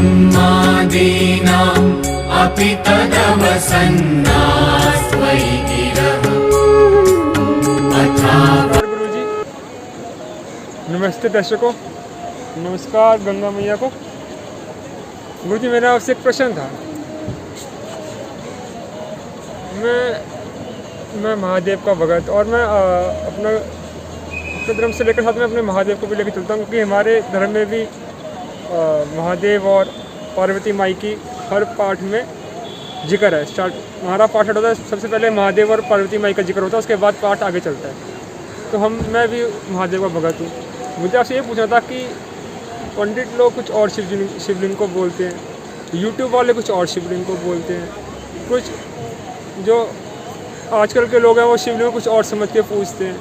ब्रह्मादीनाम् अपि तदवसन्नास्त्वयि गिरः अथा। गुरुजी नमस्ते दर्शकों, नमस्कार गंगा मैया को। गुरुजी मेरा आपसे एक प्रश्न था। मैं महादेव का भगत और मैं अपने धर्म से लेकर साथ में अपने महादेव को भी लेकर चलता हूँ, क्योंकि हमारे धर्म में भी महादेव और पार्वती माई की हर पाठ में जिक्र है। हमारा पाठ होता है, सबसे पहले महादेव और पार्वती माई का जिक्र होता है, उसके बाद पाठ आगे चलता है। तो मैं भी महादेव का भगत हूँ। मुझे आपसे ये पूछना था कि पंडित लोग कुछ और शिवलिंग को बोलते हैं, यूट्यूब वाले कुछ और शिवलिंग को बोलते हैं, कुछ जो आजकल के लोग हैं वो शिवलिंग को कुछ और समझ के पूछते हैं।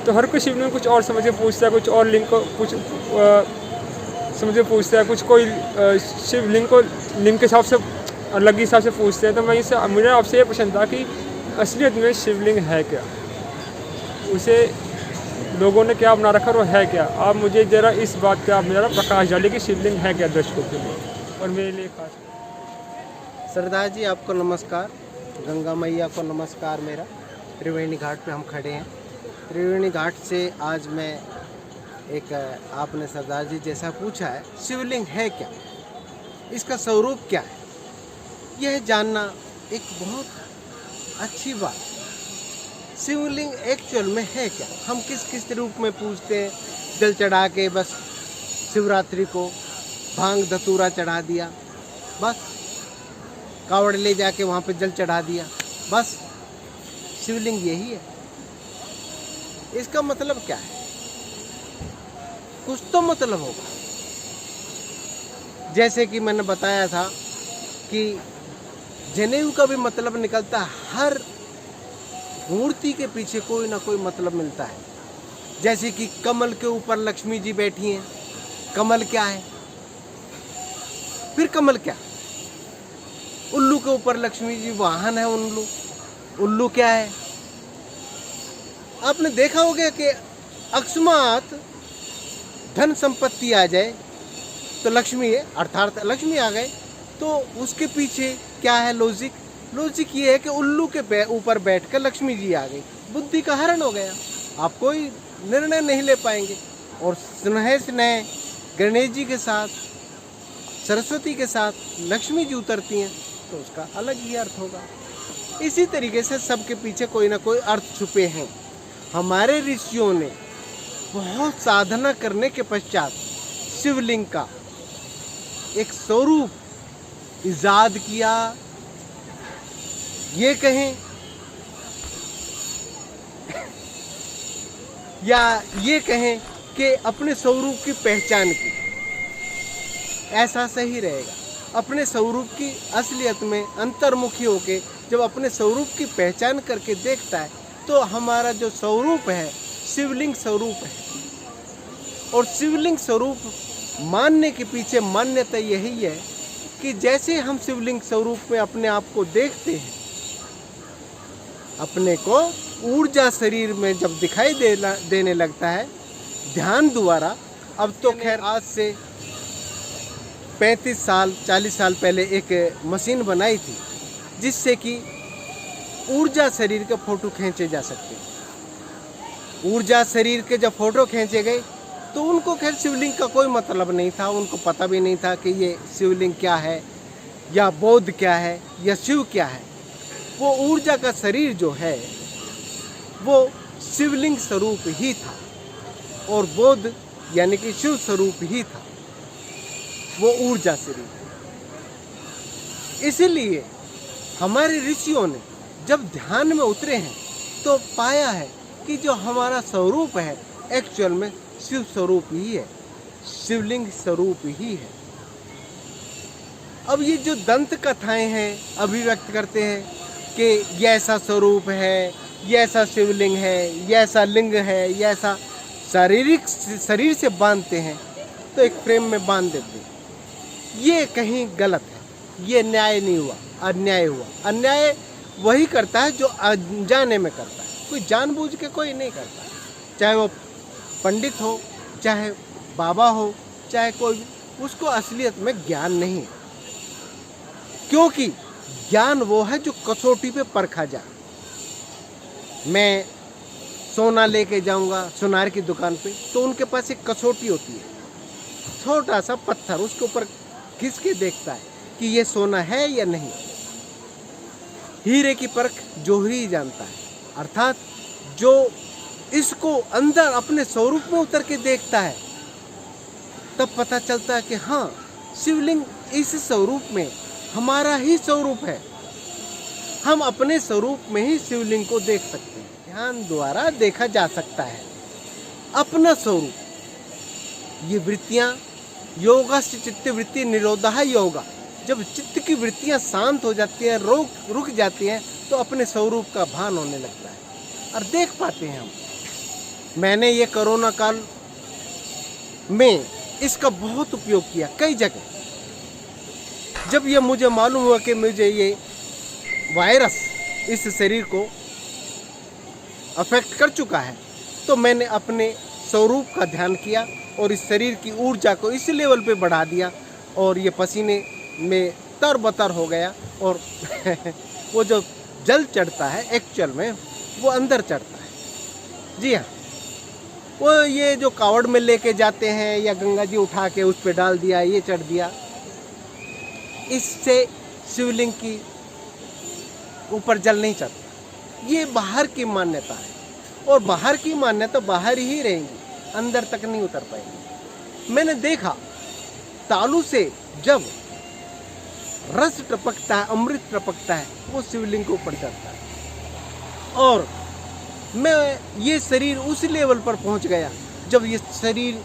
तो हर कोई शिवलिंग को कुछ और समझ के पूछता है, कुछ और लिंग को कुछ समझ के पूछता है, कुछ कोई शिवलिंग को लिंग के हिसाब से अलग ही हिसाब से पूछते हैं। तो मुझे आपसे ये प्रश्न था कि असलियत में शिवलिंग है क्या, उसे लोगों ने क्या बना रखा और वो है क्या। आप मुझे ज़रा इस बात पे आप ज़रा प्रकाश डालिए कि शिवलिंग है क्या दर्शकों के लिए और मेरे लिए खास। सरदार जी आपको नमस्कार, गंगा मैया को नमस्कार। मेरा त्रिवेणी घाट पे हम खड़े हैं। त्रिवेणी घाट से आज मैं एक आपने सरदार जी जैसा पूछा है, शिवलिंग है क्या, इसका स्वरूप क्या है, यह जानना एक बहुत अच्छी बात। शिवलिंग एक्चुअल में है क्या, हम किस किस रूप में पूजते हैं। जल चढ़ा के बस शिवरात्रि को भांग धतूरा चढ़ा दिया, बस कावड़ ले जाके वहाँ पे जल चढ़ा दिया, बस शिवलिंग यही है। इसका मतलब क्या है, कुछ तो मतलब होगा। जैसे कि मैंने बताया था कि जनेऊ का भी मतलब निकलता है, हर मूर्ति के पीछे कोई ना कोई मतलब मिलता है। जैसे कि कमल के ऊपर लक्ष्मी जी बैठी हैं, कमल क्या है, फिर कमल क्या। उल्लू के ऊपर लक्ष्मी जी वाहन है, उल्लू क्या है। आपने देखा होगा कि अकस्मात धन संपत्ति आ जाए तो लक्ष्मी है, अर्थात लक्ष्मी आ गए, तो उसके पीछे क्या है लॉजिक ये है कि उल्लू के ऊपर बैठकर लक्ष्मी जी आ गई, बुद्धि का हरण हो गया, आप कोई निर्णय नहीं ले पाएंगे। और स्नेह गणेश जी के साथ, सरस्वती के साथ लक्ष्मी जी उतरती हैं तो उसका अलग ही अर्थ होगा। इसी तरीके से सबके पीछे कोई ना कोई अर्थ छुपे हैं। हमारे ऋषियों ने बहुत साधना करने के पश्चात शिवलिंग का एक स्वरूप इजाद किया, ये कहें या ये कहें कि अपने स्वरूप की पहचान की, ऐसा सही रहेगा। अपने स्वरूप की असलियत में अंतर्मुखी होके जब अपने स्वरूप की पहचान करके देखता है तो हमारा जो स्वरूप है शिवलिंग स्वरूप है। और शिवलिंग स्वरूप मानने के पीछे मान्यता यही है कि जैसे हम शिवलिंग स्वरूप में अपने आप को देखते हैं, अपने को ऊर्जा शरीर में जब दिखाई देने लगता है ध्यान द्वारा। अब तो खैर आज से 35 साल 40 साल पहले एक मशीन बनाई थी जिससे कि ऊर्जा शरीर के फोटो खींचे जा सकते हैं। ऊर्जा शरीर के जब फोटो खींचे गए तो उनको खैर शिवलिंग का कोई मतलब नहीं था, उनको पता भी नहीं था कि ये शिवलिंग क्या है या बौद्ध क्या है या शिव क्या है। वो ऊर्जा का शरीर जो है वो शिवलिंग स्वरूप ही था और बौद्ध यानी कि शिव स्वरूप ही था, वो ऊर्जा शरीर। इसीलिए हमारे ऋषियों ने जब ध्यान में उतरे हैं तो पाया है कि जो हमारा स्वरूप है एक्चुअल में शिव स्वरूप ही है, शिवलिंग स्वरूप ही है। अब ये जो दंत कथाएं हैं अभिव्यक्त करते हैं कि ये ऐसा स्वरूप है, ये ऐसा शिवलिंग है, ये ऐसा लिंग है, ये ऐसा शारीरिक शरीर से बांधते हैं तो एक फ्रेम में बांध देते हैं, ये कहीं गलत है, ये न्याय नहीं हुआ, अन्याय हुआ। अन्याय वही करता है जो अनजाने में करता है, कोई जानबूझ के कोई नहीं करता, चाहे वो पंडित हो, चाहे बाबा हो, चाहे कोई उसको असलियत में ज्ञान नहीं है, क्योंकि ज्ञान वो है जो कसौटी पे परखा जाए। मैं सोना लेके जाऊंगा सुनार की दुकान पे, तो उनके पास एक कसौटी होती है, छोटा सा पत्थर, उसके ऊपर घिस के देखता है कि ये सोना है या नहीं। हीरे की परख जो ही जानता है, अर्थात जो इसको अंदर अपने स्वरूप में उतर के देखता है, तब पता चलता है कि हाँ, शिवलिंग इस स्वरूप में हमारा ही स्वरूप है। हम अपने स्वरूप में ही शिवलिंग को देख सकते हैं। ध्यान द्वारा देखा जा सकता है अपना स्वरूप। ये वृत्तियां योगा से चित्त वृत्ति निरोधा योगा। जब चित्त की वृत्तियां शांत हो जाती हैं, रुक जाती हैं, तो अपने स्वरूप का भान होने लगता है और देख पाते हैं हम। मैंने ये कोरोना काल में इसका बहुत उपयोग किया कई जगह। जब ये मुझे मालूम हुआ कि मुझे ये वायरस इस शरीर को अफेक्ट कर चुका है, तो मैंने अपने स्वरूप का ध्यान किया और इस शरीर की ऊर्जा को इस लेवल पे बढ़ा दिया, और ये पसीने में तरबतर हो गया। और वो जो जल चढ़ता है एक्चुअल में वो अंदर चढ़ता है। जी हाँ, वो ये जो कावड़ में लेके जाते हैं या गंगा जी उठा के उस पे डाल दिया, ये चढ़ दिया, इससे शिवलिंग की ऊपर जल नहीं चढ़ता। ये बाहर की मान्यता है, और बाहर की मान्यता बाहर ही रहेंगी, अंदर तक नहीं उतर पाएंगी। मैंने देखा तालू से जब रस टपकता है, अमृत टपकता है, वो शिवलिंग के ऊपर चढ़ता है। और मैं ये शरीर उस लेवल पर पहुंच गया जब ये शरीर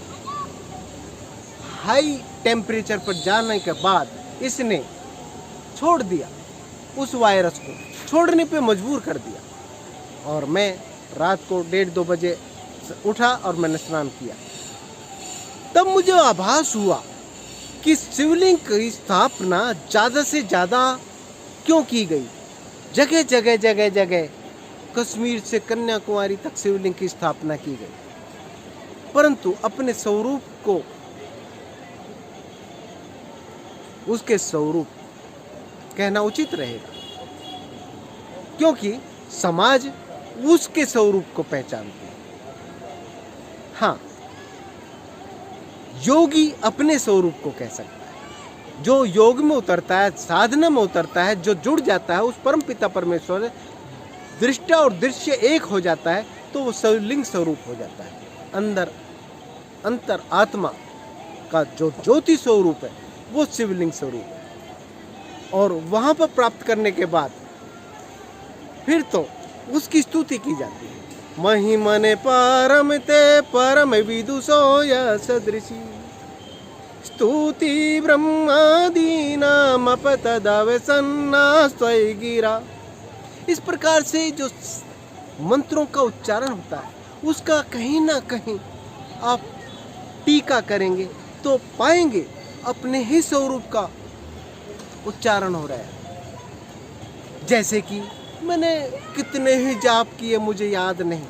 हाई टेम्परेचर पर जाने के बाद इसने छोड़ दिया, उस वायरस को छोड़ने पे मजबूर कर दिया। और मैं रात को 1:30-2 बजे उठा और मैंने स्नान किया। तब मुझे आभास हुआ कि शिवलिंग की स्थापना ज़्यादा से ज़्यादा क्यों की गई। जगह जगह जगह जगह कश्मीर से कन्याकुमारी तक शिवलिंग की स्थापना की गई, परंतु अपने स्वरूप को, उसके स्वरूप कहना उचित रहेगा, क्योंकि समाज उसके स्वरूप को पहचानती है। हाँ, योगी अपने स्वरूप को कह सकता है। जो योग में उतरता है, साधना में उतरता है, जो जुड़ जाता है उस परम पिता परमेश्वर, दृष्टा और दृश्य एक हो जाता है, तो वो शिवलिंग स्वरूप हो जाता है। अंतर आत्मा का जो ज्योति स्वरूप है वो शिवलिंग स्वरूप है। और वहाँ पर प्राप्त करने के बाद फिर तो उसकी स्तुति की जाती है। महिमने परम ते परम विदुषोय सदृशी स्तुति ब्रह्मादीनाम अपतदवसन्नास्त्वयि गिरा। इस प्रकार से जो मंत्रों का उच्चारण होता है, उसका कहीं ना कहीं आप टीका करेंगे तो पाएंगे अपने ही स्वरूप का उच्चारण हो रहा है। जैसे कि मैंने कितने ही जाप किए, मुझे याद नहीं,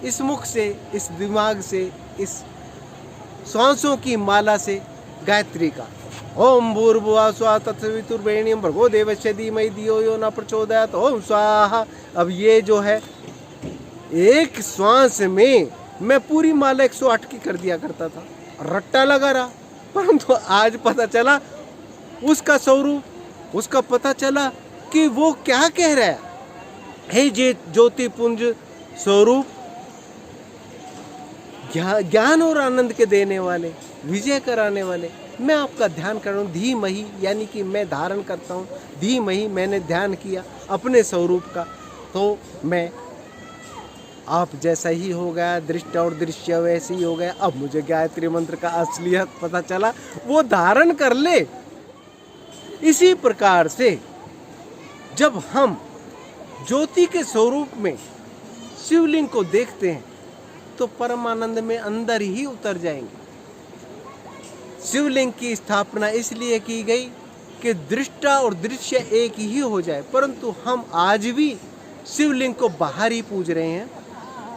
इस मुख से, इस दिमाग से, इस श्वासों की माला से गायत्री का ओम भूर्भुवः स्वः तत्सवितुर्वरेण्यं भर्गो देवस्य धीमहि धियो यो न प्रचोदयात् ओम स्वाहा। अब ये जो है, एक श्वास में मैं पूरी माला 108 की कर दिया करता था, रट्टा लगा रहा। परंतु आज पता चला उसका स्वरूप, उसका पता चला कि वो क्या कह रहा है। हे ज्योतिपुंज स्वरूप, ज्ञान और आनंद के देने वाले, विजय कराने वाले, मैं आपका ध्यान कर रहा हूँ। धीमहि यानी कि मैं धारण करता हूँ, धीमहि मैंने ध्यान किया अपने स्वरूप का, तो मैं आप जैसा ही हो गया, दृष्ट और दृश्य वैसे ही हो गया। अब मुझे गायत्री मंत्र का असलियत पता चला, वो धारण कर ले। इसी प्रकार से जब हम ज्योति के स्वरूप में शिवलिंग को देखते हैं तो परमानंद में अंदर ही उतर जाएंगे। शिवलिंग की स्थापना इसलिए की गई कि दृष्टा और दृश्य एक ही हो जाए, परंतु हम आज भी शिवलिंग को बाहर ही पूज रहे हैं,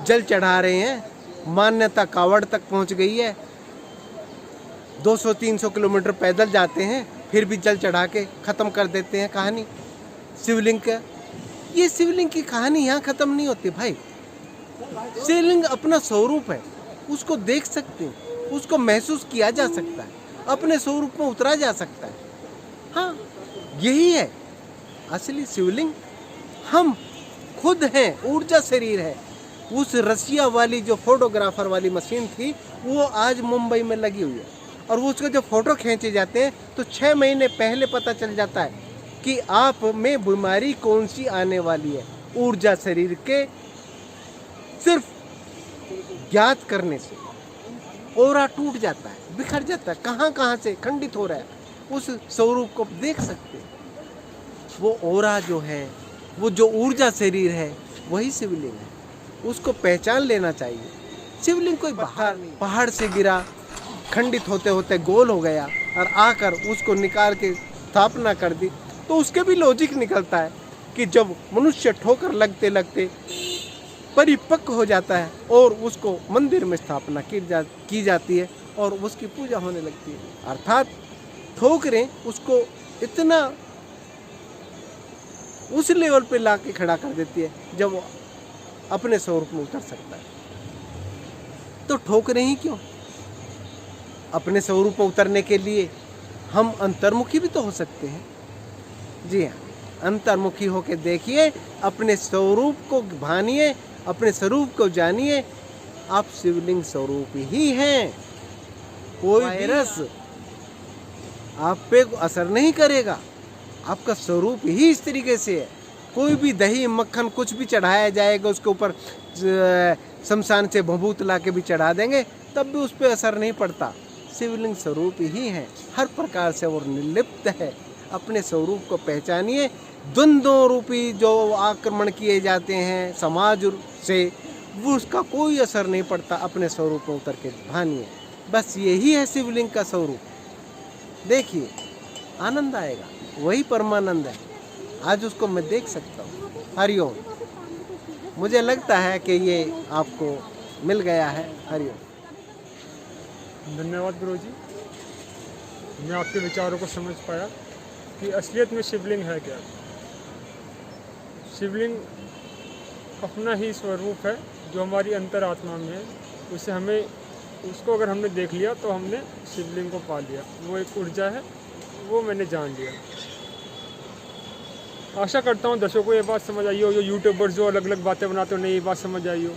जल चढ़ा रहे हैं, मान्यता कावड़ तक पहुंच गई है। 200-300 किलोमीटर पैदल जाते हैं, फिर भी जल चढ़ा के ख़त्म कर देते हैं कहानी शिवलिंग का। ये शिवलिंग की कहानी यहाँ ख़त्म नहीं होती भाई। शिवलिंग अपना स्वरूप है, उसको देख सकते हैं, उसको महसूस किया जा सकता है, अपने स्वरूप में उतरा जा सकता है। हाँ, यही है असली शिवलिंग। हम खुद हैं, ऊर्जा शरीर है। उस रसिया वाली जो फोटोग्राफर वाली मशीन थी वो आज मुंबई में लगी हुई है, और वो उसके जो फ़ोटो खींचे जाते हैं तो 6 महीने पहले पता चल जाता है कि आप में बीमारी कौन सी आने वाली है। ऊर्जा शरीर के सिर्फ ज्ञात करने से ओरा टूट जाता है, बिखर जाता है, कहाँ कहाँ से खंडित हो रहा है, उस स्वरूप को देख सकते हैं। वो ओरा जो है, वो जो ऊर्जा शरीर है, वही शिवलिंग है। उसको पहचान लेना चाहिए। शिवलिंग कोई पहाड़ से गिरा, खंडित होते होते गोल हो गया और आकर उसको निकाल के स्थापना कर दी, तो उसके भी लॉजिक निकलता है कि जब मनुष्य ठोकर लगते लगते परिपक्व हो जाता है और उसको मंदिर में स्थापना की जाती है और उसकी पूजा होने लगती है। अर्थात ठोकरें उसको इतना उस लेवल पे ला के खड़ा कर देती है जब वो अपने स्वरूप में उतर सकता है। तो ठोकरें ही क्यों? अपने स्वरूप में उतरने के लिए हम अंतर्मुखी भी तो हो सकते हैं। जी हाँ, अंतर्मुखी होके देखिए, अपने स्वरूप को भानिए, अपने स्वरूप को जानिए। आप शिवलिंग स्वरूप ही हैं। कोई वायरस आप पे असर नहीं करेगा, आपका स्वरूप ही इस तरीके से है। कोई भी दही मक्खन कुछ भी चढ़ाया जाएगा, उसके ऊपर शमशान से भभूत ला के भी चढ़ा देंगे, तब भी उस पर असर नहीं पड़ता। शिवलिंग स्वरूप ही है, हर प्रकार से वो निर्लिप्त है। अपने स्वरूप को पहचानिए। द्वंद्वों रूपी जो आक्रमण किए जाते हैं समाज से, वो उसका कोई असर नहीं पड़ता। अपने स्वरूप में उतर के भानिए। बस यही है शिवलिंग का स्वरूप। देखिए, आनंद आएगा, वही परमानंद है। आज उसको मैं देख सकता हूँ। हरिओम। मुझे लगता है कि ये आपको मिल गया है। हरिओम। धन्यवाद गुरुजी। मैं आपके विचारों को समझ पाया कि असलियत में शिवलिंग है क्या। शिवलिंग अपना ही स्वरूप है जो हमारी अंतरात्मा में है। उसे हमें उसको अगर हमने देख लिया तो हमने शिवलिंग को पा लिया। वो एक ऊर्जा है, वो मैंने जान लिया। आशा करता हूँ दर्शकों को ये बात समझ आई हो। जो यूट्यूबर्स जो अलग अलग बातें बनाते हो, उन्हें ये बात समझ आई हो।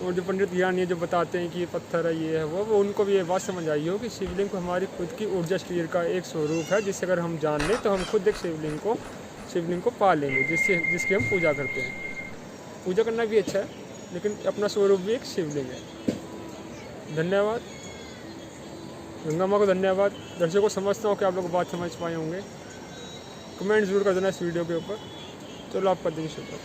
और जो पंडित ज्ञानी जो बताते हैं कि ये पत्थर है, ये है, वो उनको भी ये बात समझ आई हो कि शिवलिंग को हमारी खुद की ऊर्जा शरीर का एक स्वरूप है, जिसे अगर हम जान लें तो हम खुद एक शिवलिंग को पा लेंगे, जिसकी हम पूजा करते हैं। पूजा करना भी अच्छा है, लेकिन अपना स्वरूप भी एक शिवलिंग है। धन्यवाद गंगा माँ को, धन्यवाद। दर्शकों को समझता हूँ कि आप लोग बात समझ पाए होंगे। कमेंट जरूर कर देना इस वीडियो के ऊपर। चलो, आपका दिन शुभ हो।